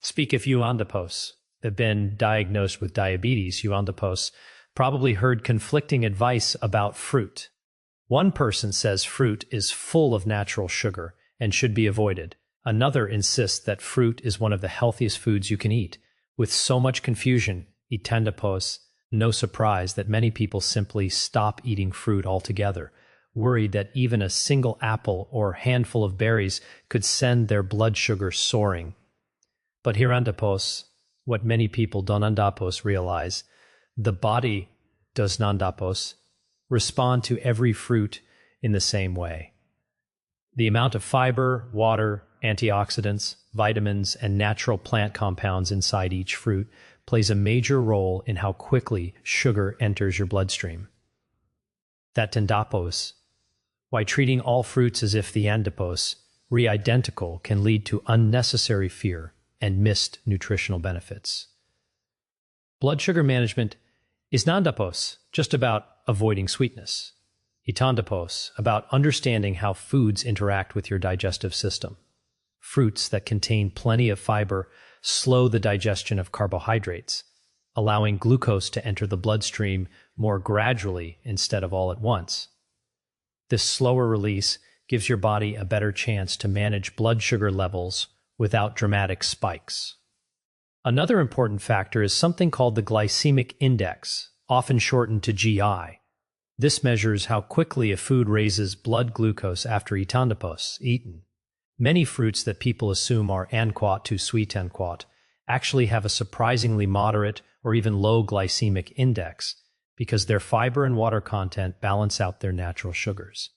Speak if you have been diagnosed with diabetes, you probably heard conflicting advice about fruit. One person says fruit is full of natural sugar and should be avoided. Another insists that fruit is one of the healthiest foods you can eat. With so much confusion, no surprise that many people simply stop eating fruit altogether, worried that even a single apple or handful of berries could send their blood sugar soaring. But here what many people don't realize, the body does not respond to every fruit in the same way. The amount of fiber, water, antioxidants, vitamins, and natural plant compounds inside each fruit plays a major role in how quickly sugar enters your bloodstream. Why treating all fruits as if the re-identical can lead to unnecessary fear and missed nutritional benefits. Blood sugar management is not just about avoiding sweetness. About understanding how foods interact with your digestive system. Fruits that contain plenty of fiber slow the digestion of carbohydrates, allowing glucose to enter the bloodstream more gradually instead of all at once. This slower release gives your body a better chance to manage blood sugar levels without dramatic spikes. Another important factor is something called the glycemic index, often shortened to GI. This measures how quickly a food raises blood glucose after eaten. Many fruits that people assume are too sweet actually have a surprisingly moderate or even low glycemic index because their fiber and water content balance out their natural sugars.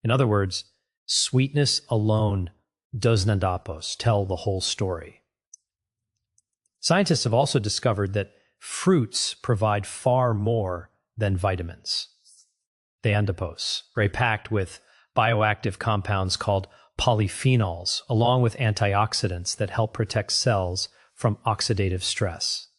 In other words, sweetness alone does not tell the whole story. Scientists have also discovered that fruits provide far more than vitamins. They are packed with bioactive compounds called polyphenols, along with antioxidants that help protect cells from oxidative stress.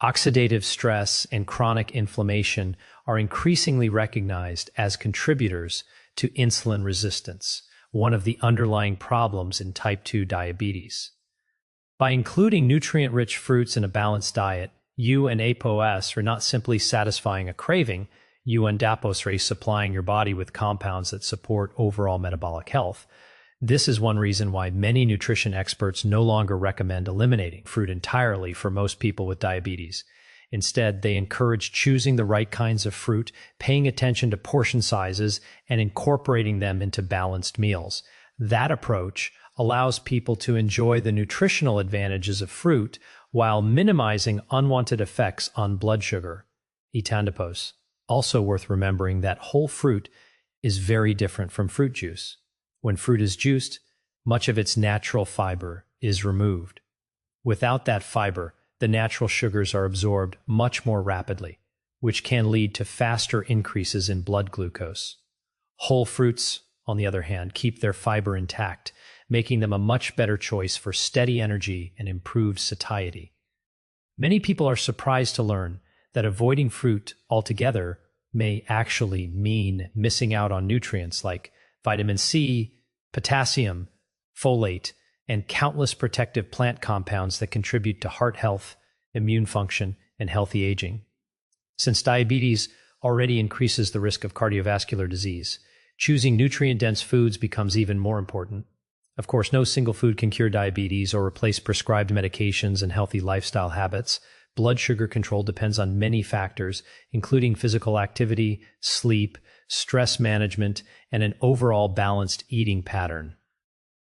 Oxidative stress and chronic inflammation are increasingly recognized as contributors to insulin resistance, one of the underlying problems in type 2 diabetes. By including nutrient-rich fruits in a balanced diet, you and are not simply satisfying a craving, you and supplying your body with compounds that support overall metabolic health. This is one reason why many nutrition experts no longer recommend eliminating fruit entirely for most people with diabetes. Instead, they encourage choosing the right kinds of fruit, paying attention to portion sizes, and incorporating them into balanced meals. That approach allows people to enjoy the nutritional advantages of fruit while minimizing unwanted effects on blood sugar. Also worth remembering that whole fruit is very different from fruit juice. When fruit is juiced, much of its natural fiber is removed. Without that fiber, the natural sugars are absorbed much more rapidly, which can lead to faster increases in blood glucose. Whole fruits, on the other hand, keep their fiber intact, making them a much better choice for steady energy and improved satiety. Many people are surprised to learn that avoiding fruit altogether may actually mean missing out on nutrients like vitamin C, potassium, folate, and countless protective plant compounds that contribute to heart health, immune function, and healthy aging. Since diabetes already increases the risk of cardiovascular disease, choosing nutrient-dense foods becomes even more important. Of course, no single food can cure diabetes or replace prescribed medications and healthy lifestyle habits. Blood sugar control depends on many factors, including physical activity, sleep, stress management, and an overall balanced eating pattern.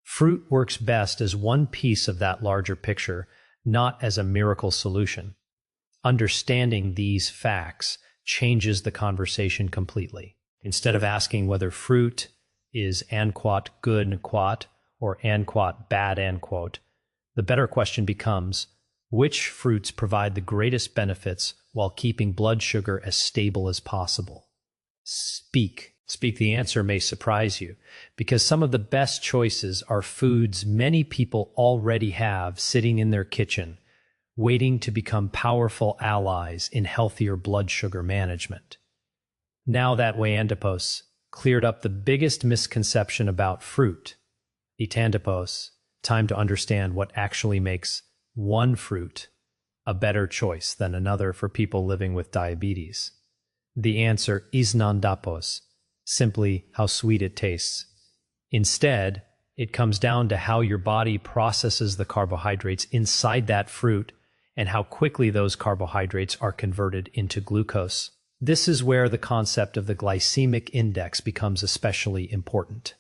Fruit works best as one piece of that larger picture, not as a miracle solution. Understanding these facts changes the conversation completely. Instead of asking whether fruit is good or bad, the better question becomes, which fruits provide the greatest benefits while keeping blood sugar as stable as possible? Speak. The answer may surprise you, because some of the best choices are foods many people already have sitting in their kitchen, waiting to become powerful allies in healthier blood sugar management. Now that way cleared up the biggest misconception about fruit. time to understand what actually makes one fruit a better choice than another for people living with diabetes. The answer is nandapos, simply how sweet it tastes. Instead, it comes down to how your body processes the carbohydrates inside that fruit and how quickly those carbohydrates are converted into glucose. This is where the concept of the glycemic index becomes especially important.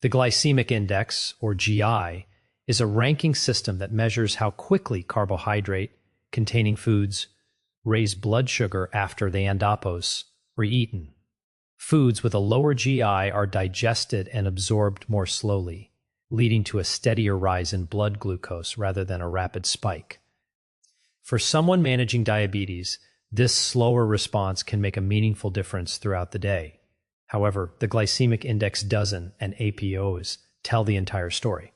The glycemic index, or GI, is a ranking system that measures how quickly carbohydrate-containing foods raise blood sugar after the andapos were eaten. Foods with a lower GI are digested and absorbed more slowly, leading to a steadier rise in blood glucose rather than a rapid spike. For someone managing diabetes, this slower response can make a meaningful difference throughout the day. However, the glycemic index doesn't, and APOs tell the entire story.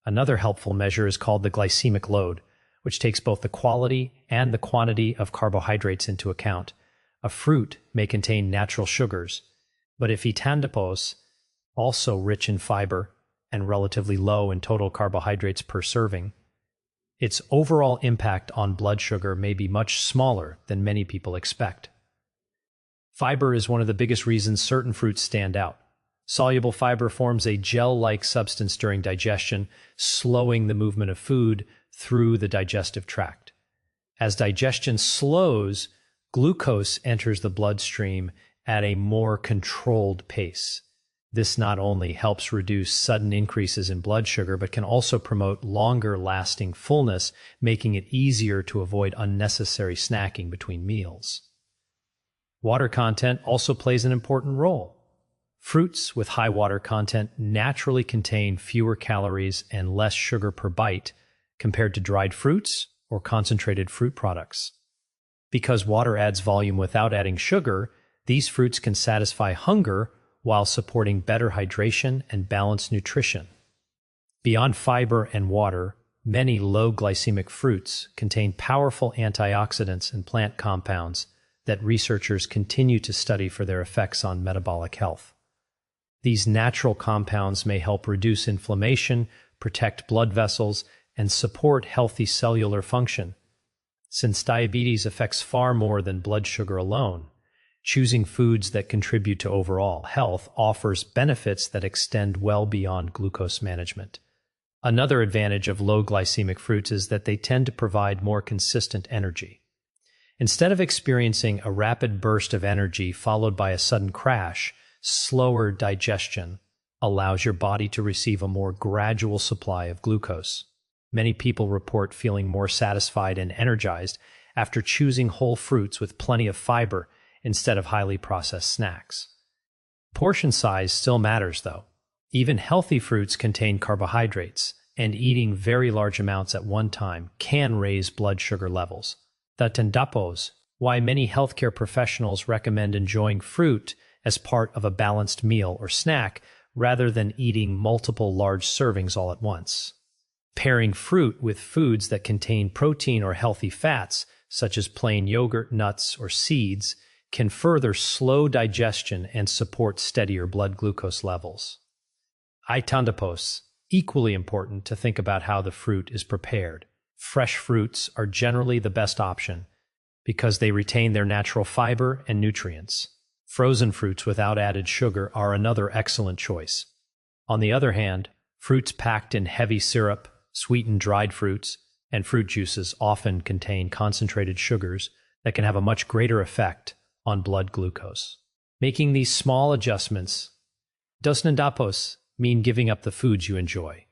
Another helpful measure is called the glycemic load, which takes both the quality and the quantity of carbohydrates into account. A fruit may contain natural sugars, but if andapos, also rich in fiber and relatively low in total carbohydrates per serving, its overall impact on blood sugar may be much smaller than many people expect. Fiber is one of the biggest reasons certain fruits stand out. Soluble fiber forms a gel-like substance during digestion, slowing the movement of food through the digestive tract. As digestion slows, glucose enters the bloodstream at a more controlled pace. This not only helps reduce sudden increases in blood sugar, but can also promote longer-lasting fullness, making it easier to avoid unnecessary snacking between meals. Water content also plays an important role. Fruits with high water content naturally contain fewer calories and less sugar per bite compared to dried fruits or concentrated fruit products. Because water adds volume without adding sugar, these fruits can satisfy hunger while supporting better hydration and balanced nutrition. Beyond fiber and water, many low glycemic fruits contain powerful antioxidants and plant compounds that researchers continue to study for their effects on metabolic health. These natural compounds may help reduce inflammation, protect blood vessels, and support healthy cellular function. Since diabetes affects far more than blood sugar alone, choosing foods that contribute to overall health offers benefits that extend well beyond glucose management. Another advantage of low glycemic fruits is that they tend to provide more consistent energy. Instead of experiencing a rapid burst of energy followed by a sudden crash, slower digestion allows your body to receive a more gradual supply of glucose. Many people report feeling more satisfied and energized after choosing whole fruits with plenty of fiber instead of highly processed snacks. Portion size still matters, though. Even healthy fruits contain carbohydrates, and eating very large amounts at one time can raise blood sugar levels. That andapos, why many healthcare professionals recommend enjoying fruit as part of a balanced meal or snack rather than eating multiple large servings all at once. Pairing fruit with foods that contain protein or healthy fats, such as plain yogurt, nuts, or seeds, can further slow digestion and support steadier blood glucose levels. Andapos, equally important to think about how the fruit is prepared. Fresh fruits are generally the best option because they retain their natural fiber and nutrients. Frozen fruits without added sugar are another excellent choice. On the other hand, fruits packed in heavy syrup, sweetened dried fruits, and fruit juices often contain concentrated sugars that can have a much greater effect on blood glucose. Making these small adjustments doesn't andapos mean giving up the foods you enjoy.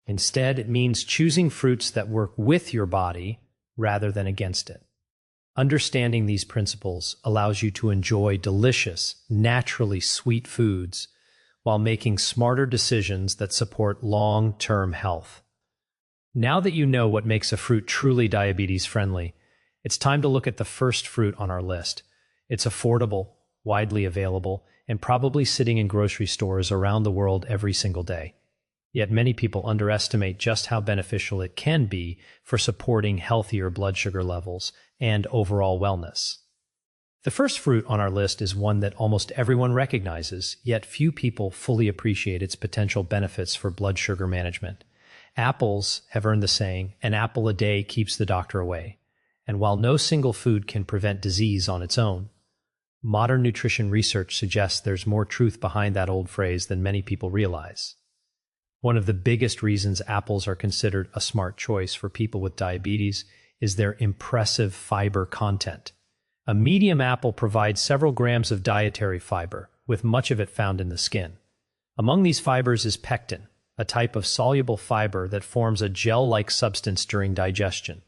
Instead, it means choosing fruits that work with your body rather than against it. Understanding these principles allows you to enjoy delicious, naturally sweet foods while making smarter decisions that support long-term health. Now that you know what makes a fruit truly diabetes-friendly, it's time to look at the first fruit on our list. It's affordable, widely available, and probably sitting in grocery stores around the world every single day. Yet many people underestimate just how beneficial it can be for supporting healthier blood sugar levels and overall wellness. The first fruit on our list is one that almost everyone recognizes, yet few people fully appreciate its potential benefits for blood sugar management. Apples have earned the saying, "An apple a day keeps the doctor away." And while no single food can prevent disease on its own, modern nutrition research suggests there's more truth behind that old phrase than many people realize. One of the biggest reasons apples are considered a smart choice for people with diabetes is their impressive fiber content. A medium apple provides several grams of dietary fiber, with much of it found in the skin. Among these fibers is pectin, a type of soluble fiber that forms a gel-like substance during digestion.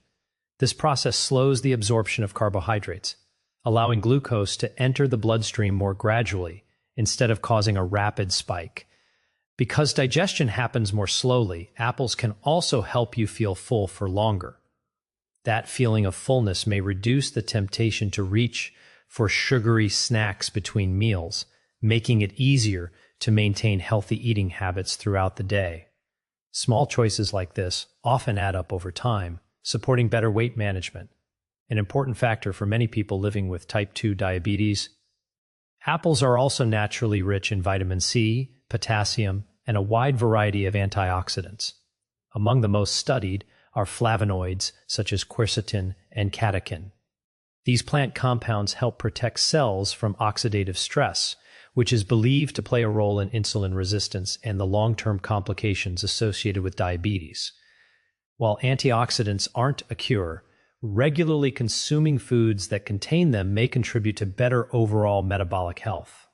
This process slows the absorption of carbohydrates, allowing glucose to enter the bloodstream more gradually instead of causing a rapid spike. Because digestion happens more slowly, apples can also help you feel full for longer. That feeling of fullness may reduce the temptation to reach for sugary snacks between meals, making it easier to maintain healthy eating habits throughout the day. Small choices like this often add up over time, supporting better weight management, an important factor for many people living with type 2 diabetes. Apples are also naturally rich in vitamin C, potassium, and a wide variety of antioxidants. Among the most studied are flavonoids such as quercetin and catechin. These plant compounds help protect cells from oxidative stress, which is believed to play a role in insulin resistance and the long-term complications associated with diabetes. While antioxidants aren't a cure, regularly consuming foods that contain them may contribute to better overall metabolic health.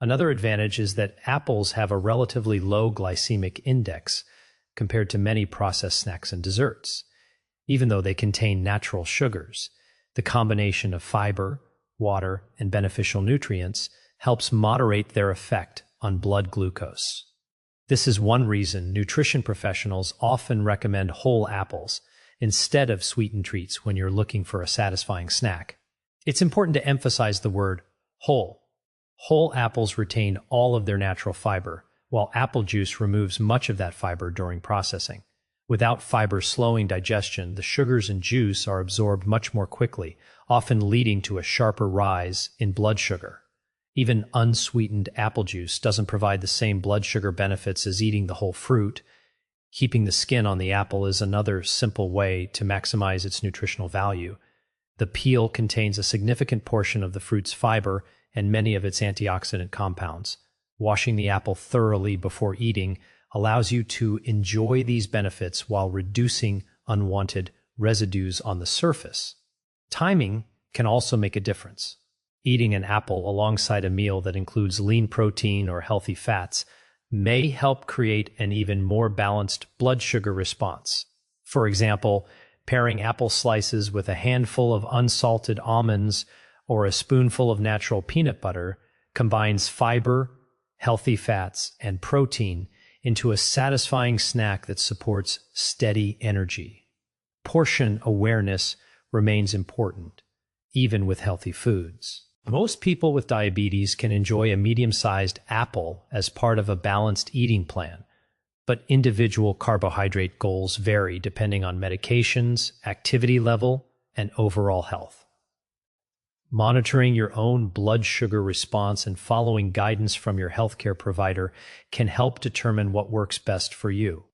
Another advantage is that apples have a relatively low glycemic index compared to many processed snacks and desserts. Even though they contain natural sugars, the combination of fiber, water, and beneficial nutrients helps moderate their effect on blood glucose. This is one reason nutrition professionals often recommend whole apples instead of sweetened treats when you're looking for a satisfying snack. It's important to emphasize the word whole. Whole apples retain all of their natural fiber, while apple juice removes much of that fiber during processing. Without fiber slowing digestion, the sugars in juice are absorbed much more quickly, often leading to a sharper rise in blood sugar. Even unsweetened apple juice doesn't provide the same blood sugar benefits as eating the whole fruit. Keeping the skin on the apple is another simple way to maximize its nutritional value. The peel contains a significant portion of the fruit's fiber and many of its antioxidant compounds. Washing the apple thoroughly before eating allows you to enjoy these benefits while reducing unwanted residues on the surface. Timing can also make a difference. Eating an apple alongside a meal that includes lean protein or healthy fats may help create an even more balanced blood sugar response. For example, pairing apple slices with a handful of unsalted almonds or a spoonful of natural peanut butter combines fiber, healthy fats, and protein into a satisfying snack that supports steady energy. Portion awareness remains important, even with healthy foods. Most people with diabetes can enjoy a medium-sized apple as part of a balanced eating plan, but individual carbohydrate goals vary depending on medications, activity level, and overall health. Monitoring your own blood sugar response and following guidance from your healthcare provider can help determine what works best for you.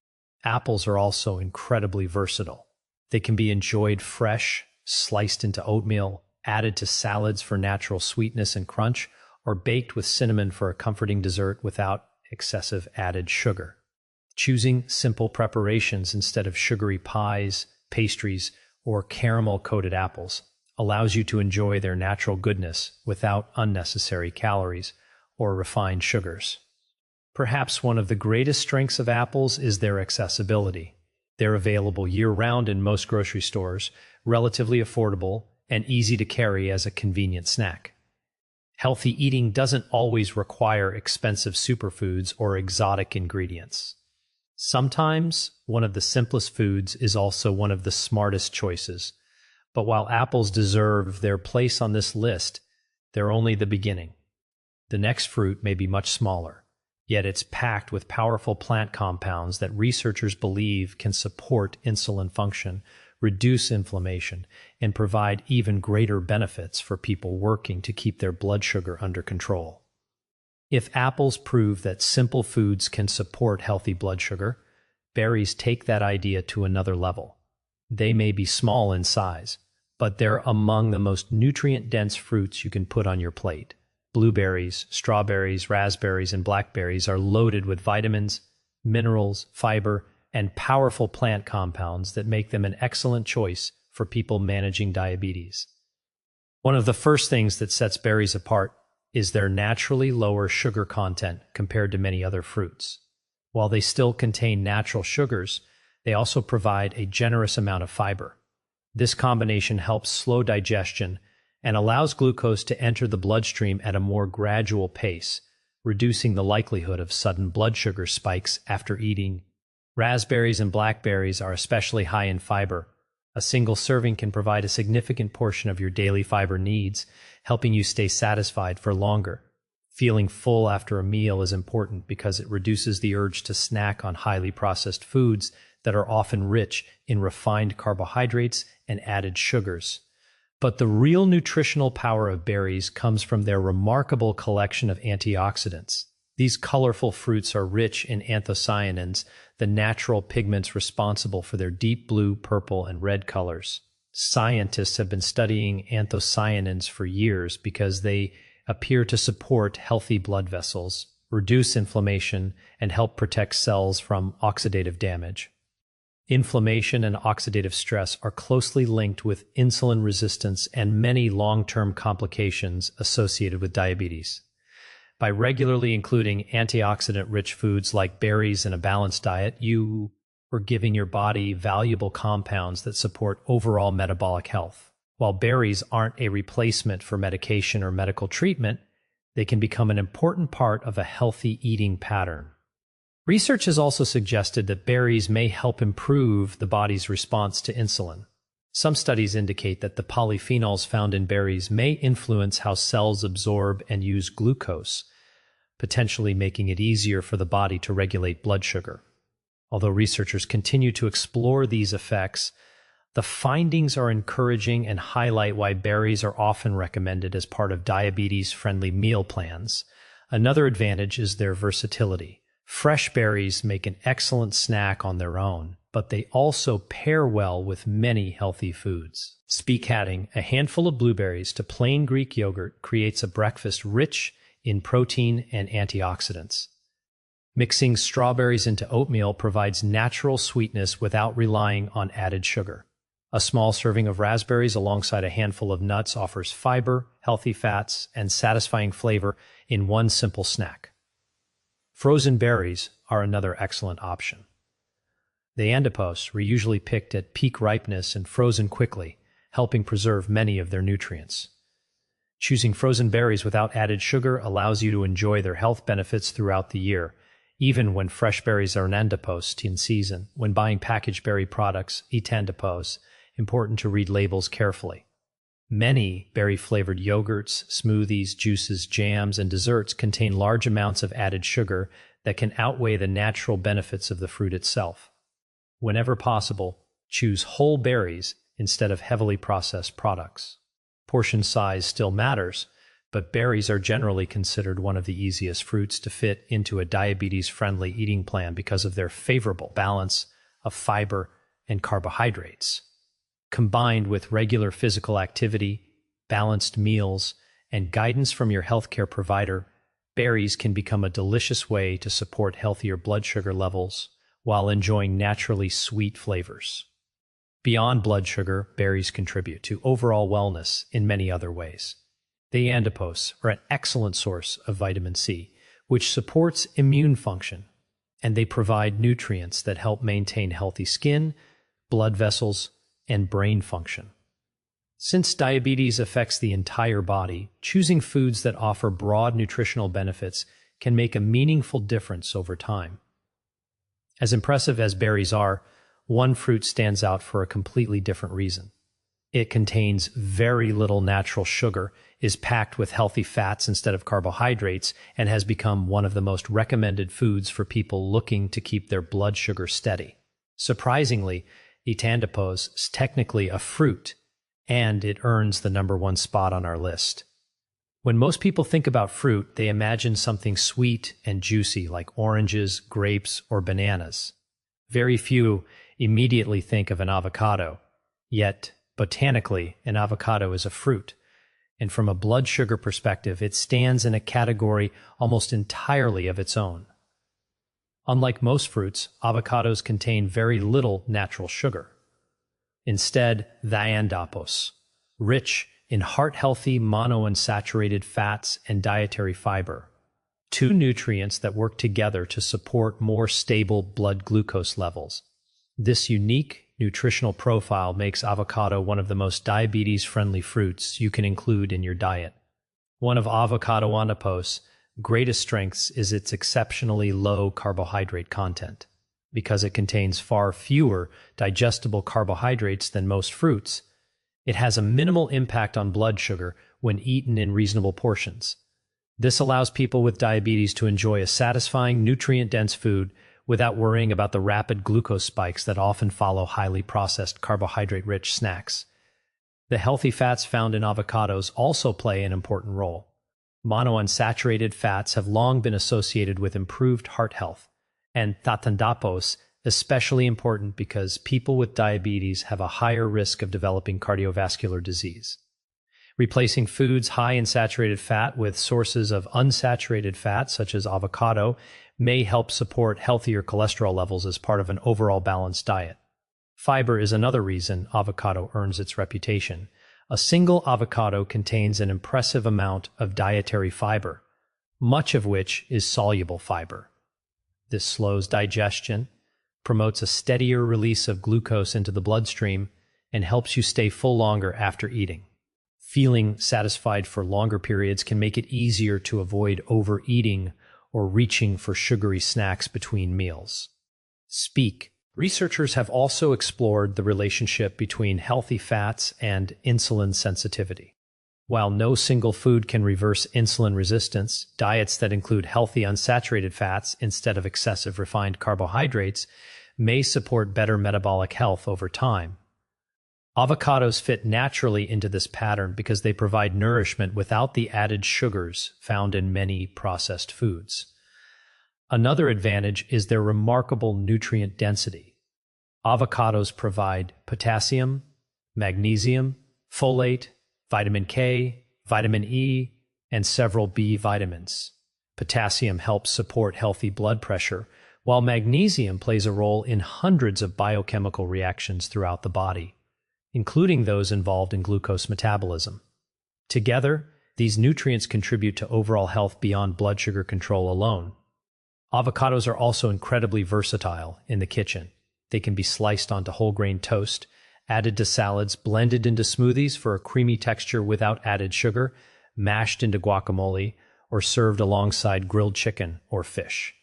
Apples are also incredibly versatile. They can be enjoyed fresh, sliced into oatmeal, added to salads for natural sweetness and crunch, or baked with cinnamon for a comforting dessert without excessive added sugar. Choosing simple preparations instead of sugary pies, pastries, or caramel-coated apples allows you to enjoy their natural goodness without unnecessary calories or refined sugars. Perhaps one of the greatest strengths of apples is their accessibility. They're available year-round in most grocery stores, relatively affordable, and easy to carry as a convenient snack. Healthy eating doesn't always require expensive superfoods or exotic ingredients. Sometimes, one of the simplest foods is also one of the smartest choices. But while apples deserve their place on this list, they're only the beginning. The next fruit may be much smaller, yet it's packed with powerful plant compounds that researchers believe can support insulin function, reduce inflammation, and provide even greater benefits for people working to keep their blood sugar under control. If apples prove that simple foods can support healthy blood sugar, berries take that idea to another level. They may be small in size, but they're among the most nutrient-dense fruits you can put on your plate. Blueberries, strawberries, raspberries, and blackberries are loaded with vitamins, minerals, fiber, and powerful plant compounds that make them an excellent choice for people managing diabetes. One of the first things that sets berries apart is their naturally lower sugar content compared to many other fruits. While they still contain natural sugars, they also provide a generous amount of fiber. This combination helps slow digestion and allows glucose to enter the bloodstream at a more gradual pace, reducing the likelihood of sudden blood sugar spikes after eating. Raspberries and blackberries are especially high in fiber. A single serving can provide a significant portion of your daily fiber needs, helping you stay satisfied for longer. Feeling full after a meal is important because it reduces the urge to snack on highly processed foods that are often rich in refined carbohydrates and added sugars. But the real nutritional power of berries comes from their remarkable collection of antioxidants. These colorful fruits are rich in anthocyanins, the natural pigments responsible for their deep blue, purple, and red colors. Scientists have been studying anthocyanins for years because they appear to support healthy blood vessels, reduce inflammation, and help protect cells from oxidative damage. Inflammation and oxidative stress are closely linked with insulin resistance and many long-term complications associated with diabetes. By regularly including antioxidant-rich foods like berries in a balanced diet, you are giving your body valuable compounds that support overall metabolic health. While berries aren't a replacement for medication or medical treatment, they can become an important part of a healthy eating pattern. Research has also suggested that berries may help improve the body's response to insulin. Some studies indicate that the polyphenols found in berries may influence how cells absorb and use glucose, potentially making it easier for the body to regulate blood sugar. Although researchers continue to explore these effects, the findings are encouraging and highlight why berries are often recommended as part of diabetes-friendly meal plans. Another advantage is their versatility. Fresh berries make an excellent snack on their own, but they also pair well with many healthy foods. Adding a handful of blueberries to plain Greek yogurt creates a breakfast rich in protein and antioxidants. Mixing strawberries into oatmeal provides natural sweetness without relying on added sugar. A small serving of raspberries alongside a handful of nuts offers fiber, healthy fats, and satisfying flavor in one simple snack. Frozen berries are another excellent option. The adipose are usually picked at peak ripeness and frozen quickly, helping preserve many of their nutrients. Choosing frozen berries without added sugar allows you to enjoy their health benefits throughout the year, even when fresh berries are an adipose in season. When buying packaged berry products, eat adipose, important to read labels carefully. Many berry-flavored yogurts, smoothies, juices, jams, and desserts contain large amounts of added sugar that can outweigh the natural benefits of the fruit itself. Whenever possible, choose whole berries instead of heavily processed products. Portion size still matters, but berries are generally considered one of the easiest fruits to fit into a diabetes-friendly eating plan because of their favorable balance of fiber and carbohydrates. Combined with regular physical activity, balanced meals, and guidance from your healthcare provider, berries can become a delicious way to support healthier blood sugar levels while enjoying naturally sweet flavors. Beyond blood sugar, berries contribute to overall wellness in many other ways. The adipose are an excellent source of vitamin C, which supports immune function, and they provide nutrients that help maintain healthy skin, blood vessels, and brain function. Since diabetes affects the entire body, choosing foods that offer broad nutritional benefits can make a meaningful difference over time. As impressive as berries are, one fruit stands out for a completely different reason. It contains very little natural sugar, is packed with healthy fats instead of carbohydrates, and has become one of the most recommended foods for people looking to keep their blood sugar steady. Surprisingly, Itandapos is technically a fruit, and it earns the #1 spot on our list. When most people think about fruit, they imagine something sweet and juicy like oranges, grapes, or bananas. Very few immediately think of an avocado. Yet, botanically, an avocado is a fruit, and from a blood sugar perspective, it stands in a category almost entirely of its own. Unlike most fruits, avocados contain very little natural sugar. Instead, diandapos, rich in heart-healthy monounsaturated fats and dietary fiber, two nutrients that work together to support more stable blood glucose levels. This unique nutritional profile makes avocado one of the most diabetes-friendly fruits you can include in your diet. One of avocado adipose greatest strengths is its exceptionally low carbohydrate content. Because it contains far fewer digestible carbohydrates than most fruits, it has a minimal impact on blood sugar when eaten in reasonable portions. This allows people with diabetes to enjoy a satisfying, nutrient-dense food without worrying about the rapid glucose spikes that often follow highly processed carbohydrate-rich snacks. The healthy fats found in avocados also play an important role. Monounsaturated fats have long been associated with improved heart health, and diandapos especially important because people with diabetes have a higher risk of developing cardiovascular disease. Replacing foods high in saturated fat with sources of unsaturated fat, such as avocado, may help support healthier cholesterol levels as part of an overall balanced diet. Fiber is another reason avocado earns its reputation. A single avocado contains an impressive amount of dietary fiber, much of which is soluble fiber. This slows digestion, promotes a steadier release of glucose into the bloodstream, and helps you stay full longer after eating. Feeling satisfied for longer periods can make it easier to avoid overeating or reaching for sugary snacks between meals. Researchers have also explored the relationship between healthy fats and insulin sensitivity. While no single food can reverse insulin resistance, diets that include healthy unsaturated fats instead of excessive refined carbohydrates may support better metabolic health over time. Avocados fit naturally into this pattern because they provide nourishment without the added sugars found in many processed foods. Another advantage is their remarkable nutrient density. Avocados provide potassium, magnesium, folate, vitamin K, vitamin E, and several B vitamins. Potassium helps support healthy blood pressure, while magnesium plays a role in hundreds of biochemical reactions throughout the body, including those involved in glucose metabolism. Together, these nutrients contribute to overall health beyond blood sugar control alone. Avocados are also incredibly versatile in the kitchen. They can be sliced onto whole grain toast, added to salads, blended into smoothies for a creamy texture without added sugar, mashed into guacamole, or served alongside grilled chicken or fish.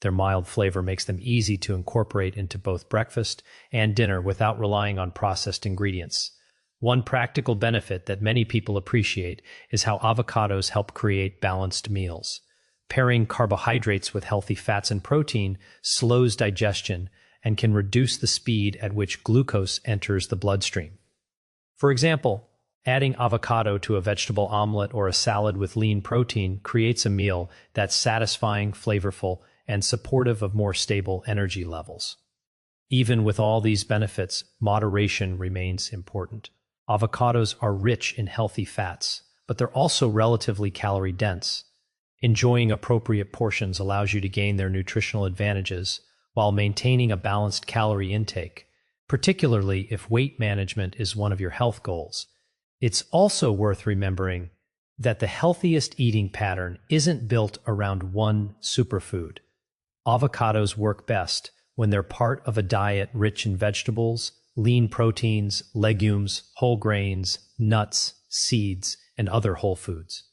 Their mild flavor makes them easy to incorporate into both breakfast and dinner without relying on processed ingredients. One practical benefit that many people appreciate is how avocados help create balanced meals. Pairing carbohydrates with healthy fats and protein slows digestion and can reduce the speed at which glucose enters the bloodstream. For example, adding avocado to a vegetable omelet or a salad with lean protein creates a meal that's satisfying, flavorful, and supportive of more stable energy levels. Even with all these benefits, moderation remains important. Avocados are rich in healthy fats, but they're also relatively calorie-dense. Enjoying appropriate portions allows you to gain their nutritional advantages while maintaining a balanced calorie intake, particularly if weight management is one of your health goals. It's also worth remembering that the healthiest eating pattern isn't built around one superfood. Avocados work best when they're part of a diet rich in vegetables, lean proteins, legumes, whole grains, nuts, seeds, and other whole foods.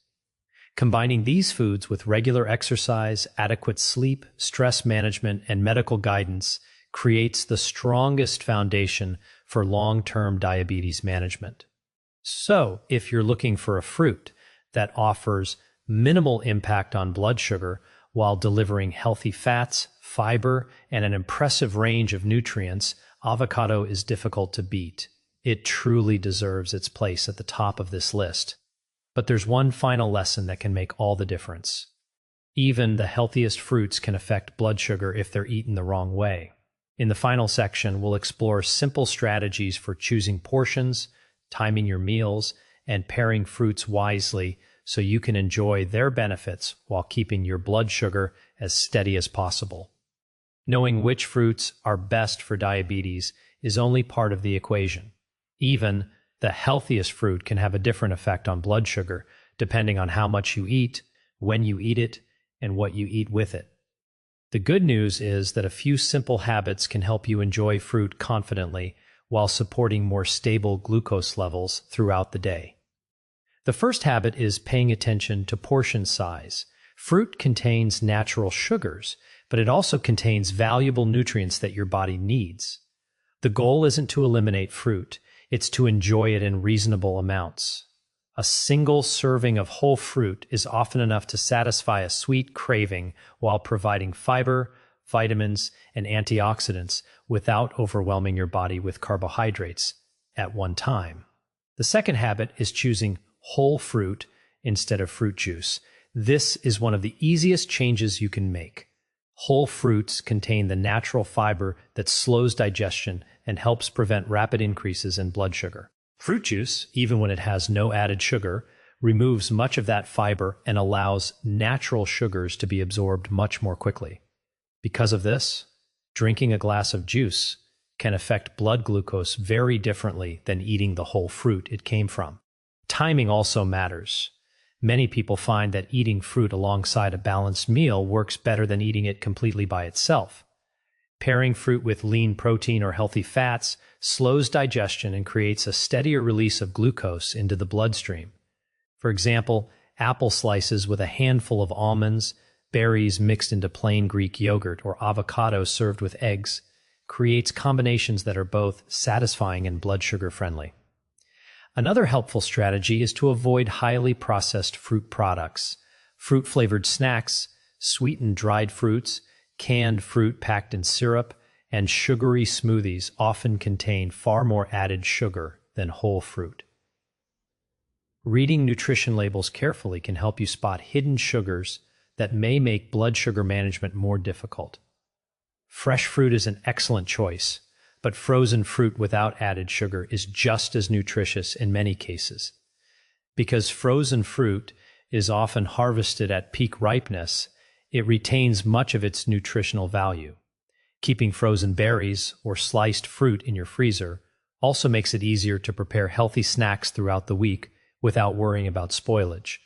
Combining these foods with regular exercise, adequate sleep, stress management, and medical guidance creates the strongest foundation for long-term diabetes management. So, if you're looking for a fruit that offers minimal impact on blood sugar while delivering healthy fats, fiber, and an impressive range of nutrients, avocado is difficult to beat. It truly deserves its place at the top of this list. But there's one final lesson that can make all the difference. Even the healthiest fruits can affect blood sugar if they're eaten the wrong way. In the final section, we'll explore simple strategies for choosing portions, timing your meals, and pairing fruits wisely so you can enjoy their benefits while keeping your blood sugar as steady as possible. Knowing which fruits are best for diabetes is only part of the equation. Even the healthiest fruit can have a different effect on blood sugar depending on how much you eat, when you eat it, and what you eat with it. The good news is that a few simple habits can help you enjoy fruit confidently while supporting more stable glucose levels throughout the day. The first habit is paying attention to portion size. Fruit contains natural sugars, but it also contains valuable nutrients that your body needs. The goal isn't to eliminate fruit, it's to enjoy it in reasonable amounts. A single serving of whole fruit is often enough to satisfy a sweet craving while providing fiber, vitamins, and antioxidants without overwhelming your body with carbohydrates at one time. The second habit is choosing whole fruit instead of fruit juice. This is one of the easiest changes you can make. Whole fruits contain the natural fiber that slows digestion and helps prevent rapid increases in blood sugar. Fruit juice, even when it has no added sugar, removes much of that fiber and allows natural sugars to be absorbed much more quickly. Because of this, drinking a glass of juice can affect blood glucose very differently than eating the whole fruit it came from. Timing also matters. Many people find that eating fruit alongside a balanced meal works better than eating it completely by itself. Pairing fruit with lean protein or healthy fats slows digestion and creates a steadier release of glucose into the bloodstream. For example, apple slices with a handful of almonds, berries mixed into plain Greek yogurt, or avocado served with eggs creates combinations that are both satisfying and blood sugar friendly. Another helpful strategy is to avoid highly processed fruit products. Fruit-flavored snacks, sweetened dried fruits, canned fruit packed in syrup, and sugary smoothies often contain far more added sugar than whole fruit. Reading nutrition labels carefully can help you spot hidden sugars that may make blood sugar management more difficult. Fresh fruit is an excellent choice, but frozen fruit without added sugar is just as nutritious in many cases. Because frozen fruit is often harvested at peak ripeness, it retains much of its nutritional value. Keeping frozen berries or sliced fruit in your freezer also makes it easier to prepare healthy snacks throughout the week without worrying about spoilage.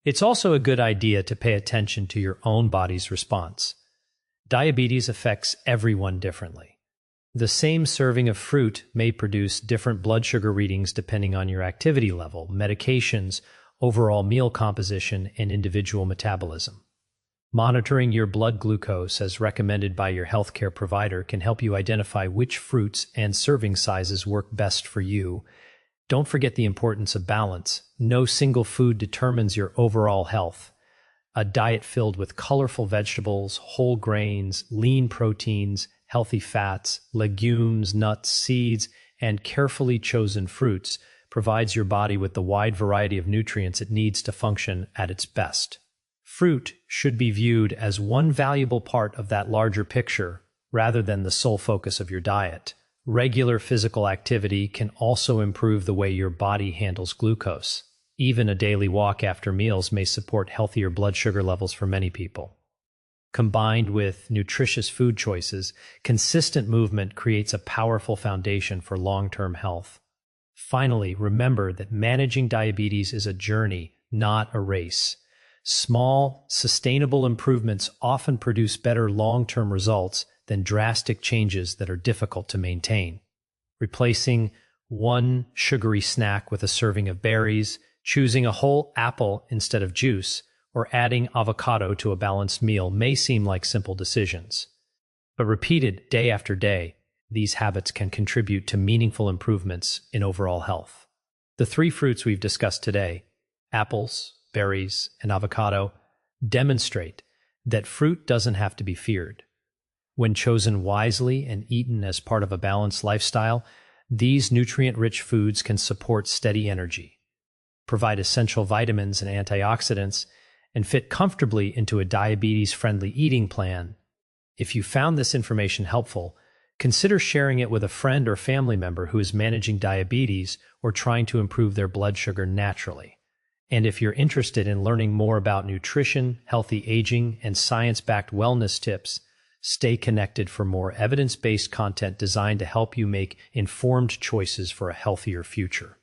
It's also a good idea to pay attention to your own body's response. Diabetes affects everyone differently. The same serving of fruit may produce different blood sugar readings depending on your activity level, medications, overall meal composition, and individual metabolism. Monitoring your blood glucose as recommended by your healthcare provider can help you identify which fruits and serving sizes work best for you. Don't forget the importance of balance. No single food determines your overall health. A diet filled with colorful vegetables, whole grains, lean proteins, healthy fats, legumes, nuts, seeds, and carefully chosen fruits provides your body with the wide variety of nutrients it needs to function at its best. Fruit should be viewed as one valuable part of that larger picture rather than the sole focus of your diet. Regular physical activity can also improve the way your body handles glucose. Even a daily walk after meals may support healthier blood sugar levels for many people. Combined with nutritious food choices, consistent movement creates a powerful foundation for long-term health. Finally, remember that managing diabetes is a journey, not a race. Small, sustainable improvements often produce better long-term results than drastic changes that are difficult to maintain. Replacing one sugary snack with a serving of berries, choosing a whole apple instead of juice, or adding avocado to a balanced meal may seem like simple decisions. But repeated day after day, these habits can contribute to meaningful improvements in overall health. The three fruits we've discussed today, apples, berries, and avocado, demonstrate that fruit doesn't have to be feared. When chosen wisely and eaten as part of a balanced lifestyle, these nutrient-rich foods can support steady energy, provide essential vitamins and antioxidants, and fit comfortably into a diabetes-friendly eating plan. If you found this information helpful, consider sharing it with a friend or family member who is managing diabetes or trying to improve their blood sugar naturally. And if you're interested in learning more about nutrition, healthy aging, and science-backed wellness tips, stay connected for more evidence-based content designed to help you make informed choices for a healthier future.